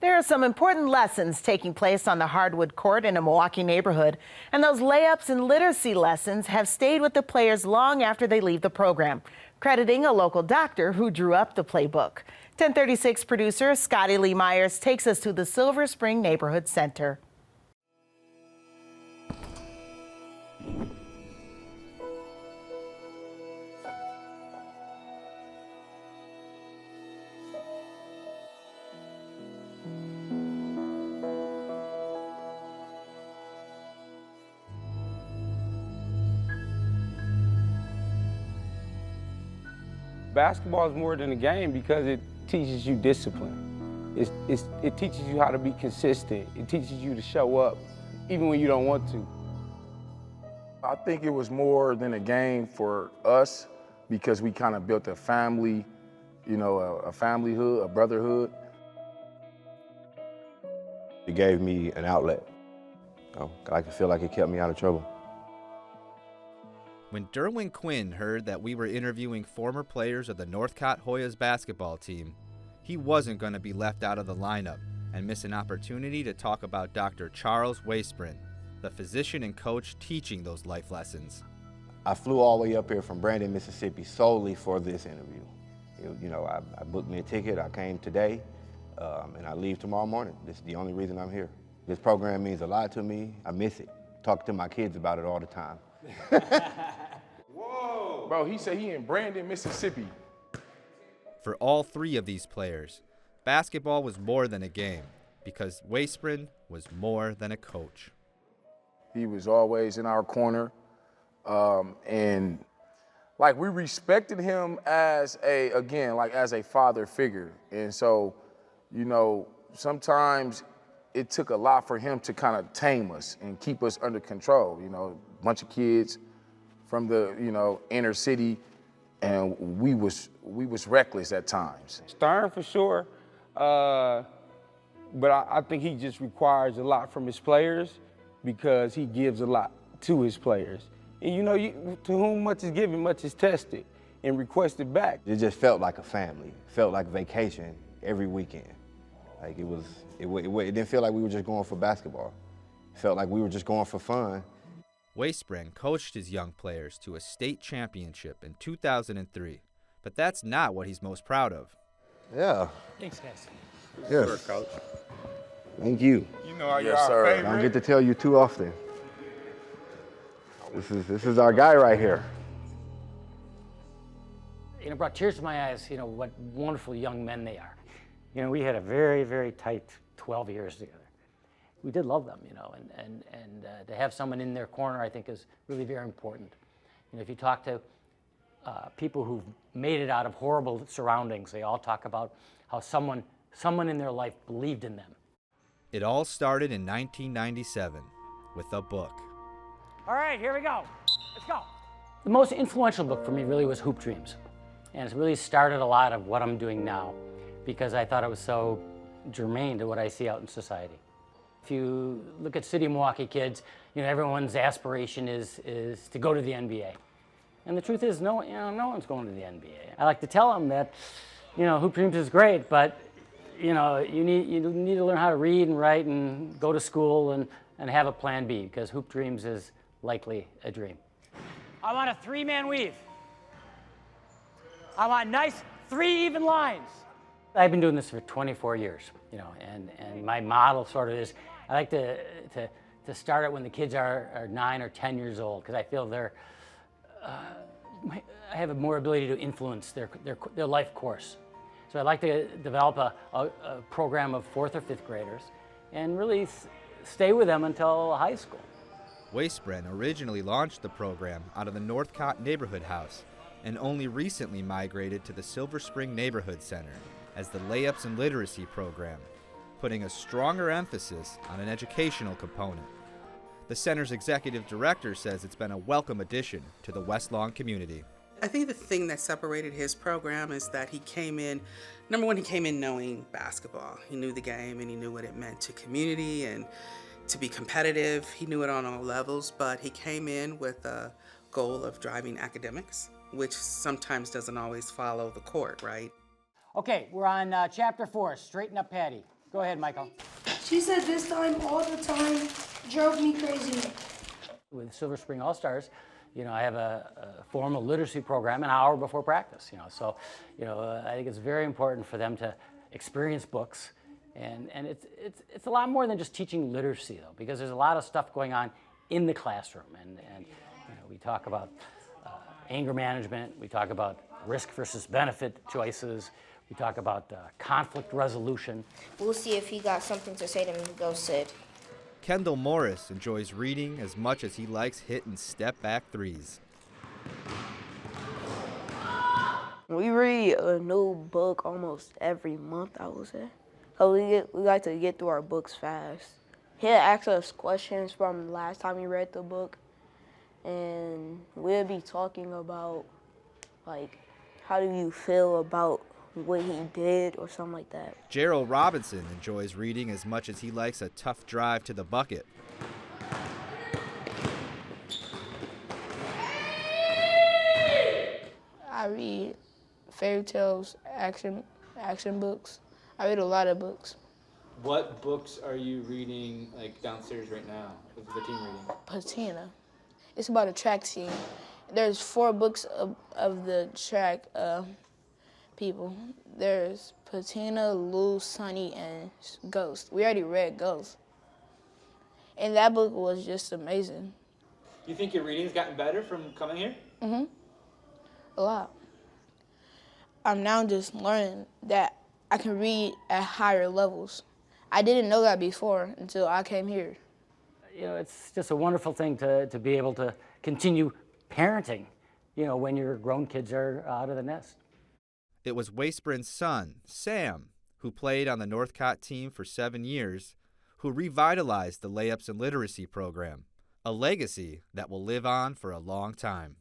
There are some important lessons taking place on the hardwood court in a Milwaukee neighborhood, and those layups and literacy lessons have stayed with the players long after they leave the program, crediting a local doctor who drew up the playbook. 1036 producer Scottie Lee Meyers takes us to the Silver Spring Neighborhood Center. Basketball is more than a game because it teaches you discipline. It teaches you how to be consistent. It teaches you to show up even when you don't want to. I think it was more than a game for us because we kind of built a family, you know, a familyhood, a brotherhood. It gave me an outlet. I feel like it kept me out of trouble. When Derwin Quinn heard that we were interviewing former players of the Northcott Hoyas basketball team, he wasn't going to be left out of the lineup and miss an opportunity to talk about Dr. Charles Waysprin, the physician and coach teaching those life lessons. I flew all the way up here from Brandon, Mississippi solely for this interview. You know, I booked me a ticket, I came today, and I leave tomorrow morning. This is the only reason I'm here. This program means a lot to me. I miss it. Talk to my kids about it all the time. Whoa! Bro, he said he in Brandon, Mississippi. For all three of these players, basketball was more than a game because Waysprin was more than a coach. He was always in our corner, and like we respected him as as a father figure. And so, you know, sometimes it took a lot for him to kind of tame us and keep us under control. You know, a bunch of kids from the, you know, inner city, and we was reckless at times. Stern for sure, but I think he just requires a lot from his players because he gives a lot to his players. And you know, to whom much is given, much is tested and requested back. It just felt like a family. It felt like vacation every weekend. Like it didn't feel like we were just going for basketball. It felt like we were just going for fun. Waysprin coached his young players to a state championship in 2003, but that's not what he's most proud of. Yeah. Thanks, guys. Yes. Sure, Coach. Thank you. You know, you're Yes, our sir. favorite. I don't get to tell you too often. This is our guy right here. You know, brought tears to my eyes, you know, what wonderful young men they are. You know, we had a very, very tight 12 years together. We did love them, you know, and to have someone in their corner, I think, is really very important. You know, if you talk to people who've made it out of horrible surroundings, they all talk about how someone in their life believed in them. It all started in 1997 with a book. All right, here we go. Let's go. The most influential book for me really was Hoop Dreams. And it's really started a lot of what I'm doing now because I thought it was so germane to what I see out in society. If you look at city Milwaukee kids, you know, everyone's aspiration is to go to the NBA. And the truth is, no one's going to the NBA. I like to tell them that, you know, Hoop Dreams is great, but, you know, you need to learn how to read and write and go to school and have a plan B because Hoop Dreams is likely a dream. I want a three-man weave. I want nice 3 even lines. I've been doing this for 24 years, you know, and my model sort of is, I like to start it when the kids are 9 or 10 years old because I feel I have a more ability to influence their life course. So I'd like to develop a program of 4th or 5th graders and really stay with them until high school. Waysprin originally launched the program out of the Northcott Neighborhood House and only recently migrated to the Silver Spring Neighborhood Center as the Layups and Literacy program, putting a stronger emphasis on an educational component. The center's executive director says it's been a welcome addition to the West Lawn community. I think the thing that separated his program is that he came in, number one, he came in knowing basketball. He knew the game and he knew what it meant to community and to be competitive. He knew it on all levels, but he came in with a goal of driving academics, which sometimes doesn't always follow the court, right? Okay, we're on chapter 4, Straighten Up Patty. Go ahead, Michael. She said this time, all the time, drove me crazy. With Silver Spring All-Stars, I have a formal literacy program an hour before practice, So, I think it's very important for them to experience books. And it's a lot more than just teaching literacy, though, because there's a lot of stuff going on in the classroom. And we talk about anger management, we talk about risk versus benefit choices, we talk about conflict resolution. We'll see if he got something to say to me. Go sit. Kendall Morris enjoys reading as much as he likes hitting step-back threes. We read a new book almost every month, I would say. So we like to get through our books fast. He'll ask us questions from the last time we read the book, and we'll be talking about, like, how do you feel about what he did or something like that. Gerald Robinson enjoys reading as much as he likes a tough drive to the bucket. I read fairy tales, action books. I read a lot of books. What books are you reading, like, downstairs right now? What's the team reading? Patina. It's about a track team. There's 4 books of the track people. There's Patina, Lou, Sunny, and Ghost. We already read Ghost. And that book was just amazing. You think your reading's gotten better from coming here? Mm-hmm. A lot. I'm now just learning that I can read at higher levels. I didn't know that before until I came here. It's just a wonderful thing to be able to continue parenting, when your grown kids are out of the nest. It was Waysprin's son, Sam, who played on the Northcott team for 7 years, who revitalized the Layups and Literacy program, a legacy that will live on for a long time.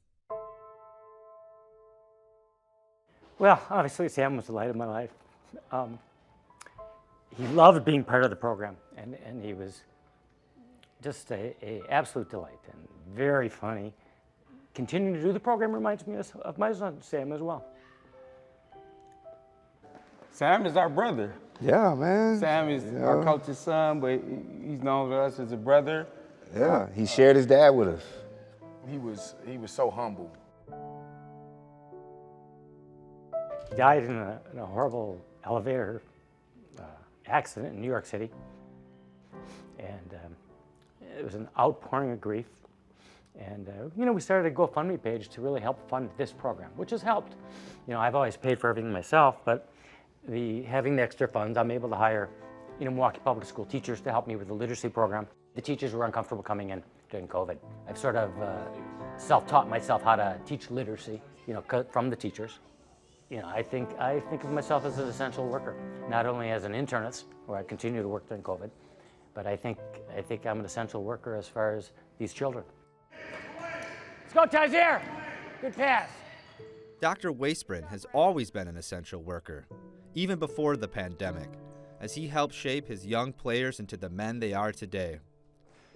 Well, obviously Sam was the light of my life. He loved being part of the program, and he was just a absolute delight and very funny. Continuing to do the program reminds me of my son, Sam, as well. Sam is our brother. Yeah, man. Sam is our coach's son, but he's known to us as a brother. Yeah, he shared his dad with us. He was so humble. He died in a horrible elevator accident in New York City. And it was an outpouring of grief. And, we started a GoFundMe page to really help fund this program, which has helped. I've always paid for everything myself, but having the extra funds, I'm able to hire, Milwaukee Public School teachers to help me with the literacy program. The teachers were uncomfortable coming in during COVID. I've sort of self-taught myself how to teach literacy, from the teachers. I think of myself as an essential worker, not only as an internist, where I continue to work during COVID, but I think I'm an essential worker as far as these children. Let's go, Tazier! Good pass. Dr. Waysprin has always been an essential worker, even before the pandemic, as he helped shape his young players into the men they are today.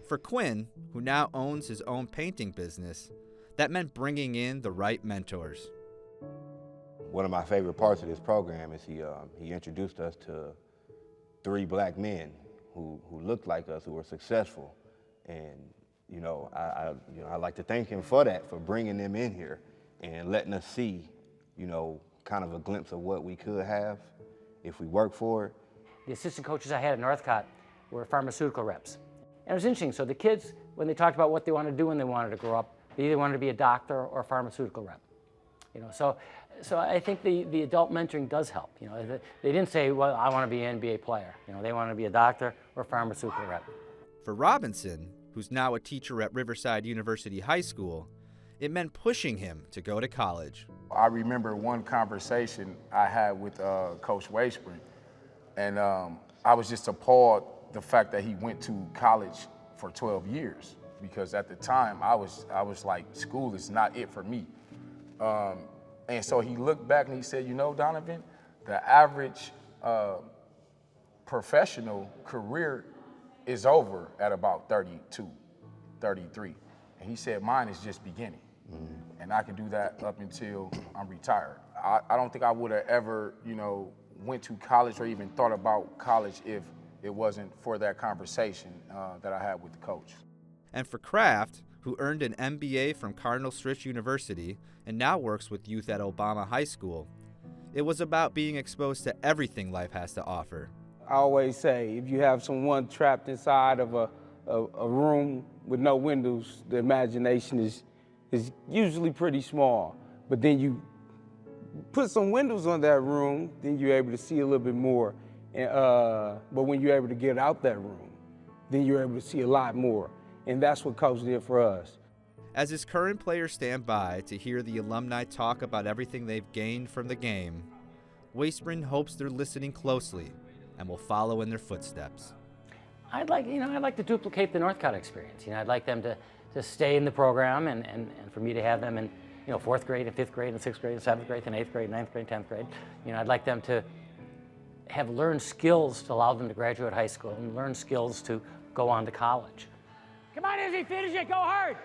For Quinn, who now owns his own painting business, that meant bringing in the right mentors. One of my favorite parts of this program is he introduced us to 3 black men who looked like us, who were successful. And, I like to thank him for that, for bringing them in here and letting us see, kind of a glimpse of what we could have if we work for it. The assistant coaches I had at Northcott were pharmaceutical reps. And it was interesting. So the kids, when they talked about what they wanted to do when they wanted to grow up, they either wanted to be a doctor or a pharmaceutical rep. So I think the adult mentoring does help. They didn't say, well, I want to be an NBA player. They want to be a doctor or a pharmaceutical rep. For Robinson, who's now a teacher at Riverside University High School, it meant pushing him to go to college. I remember one conversation I had with Coach Waysprin, and I was just appalled the fact that he went to college for 12 years, because at the time I was like, school is not it for me. And so he looked back and he said, Donovan, the average professional career is over at about 32, 33. And he said, mine is just beginning. And I can do that up until I'm retired. I don't think I would have ever, went to college or even thought about college if it wasn't for that conversation that I had with the coach. And for Kraft, who earned an MBA from Cardinal Stritch University and now works with youth at Obama High School, it was about being exposed to everything life has to offer. I always say, if you have someone trapped inside of a room with no windows, the imagination is usually pretty small. But then you put some windows on that room, then you're able to see a little bit more. But when you're able to get out that room, then you're able to see a lot more. And that's what Coach did for us. As his current players stand by to hear the alumni talk about everything they've gained from the game, Waysprin hopes they're listening closely and will follow in their footsteps. I'd like to duplicate the Northcott experience. I'd like them to stay in the program and for me to have them in, 4th grade and 5th grade and 6th grade and 7th grade and 8th grade, 9th grade, 10th grade. I'd like them to have learned skills to allow them to graduate high school and learn skills to go on to college. Come on, Izzy, finish it, go hard!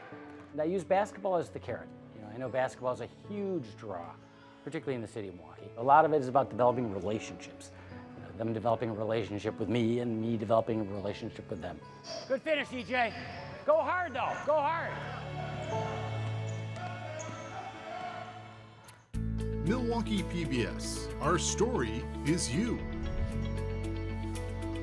And I use basketball as the carrot. I know basketball is a huge draw, particularly in the city of Milwaukee. A lot of it is about developing relationships. Them developing a relationship with me and me developing a relationship with them. Good finish, EJ. Go hard, though. Go hard. Milwaukee PBS. Our story is you.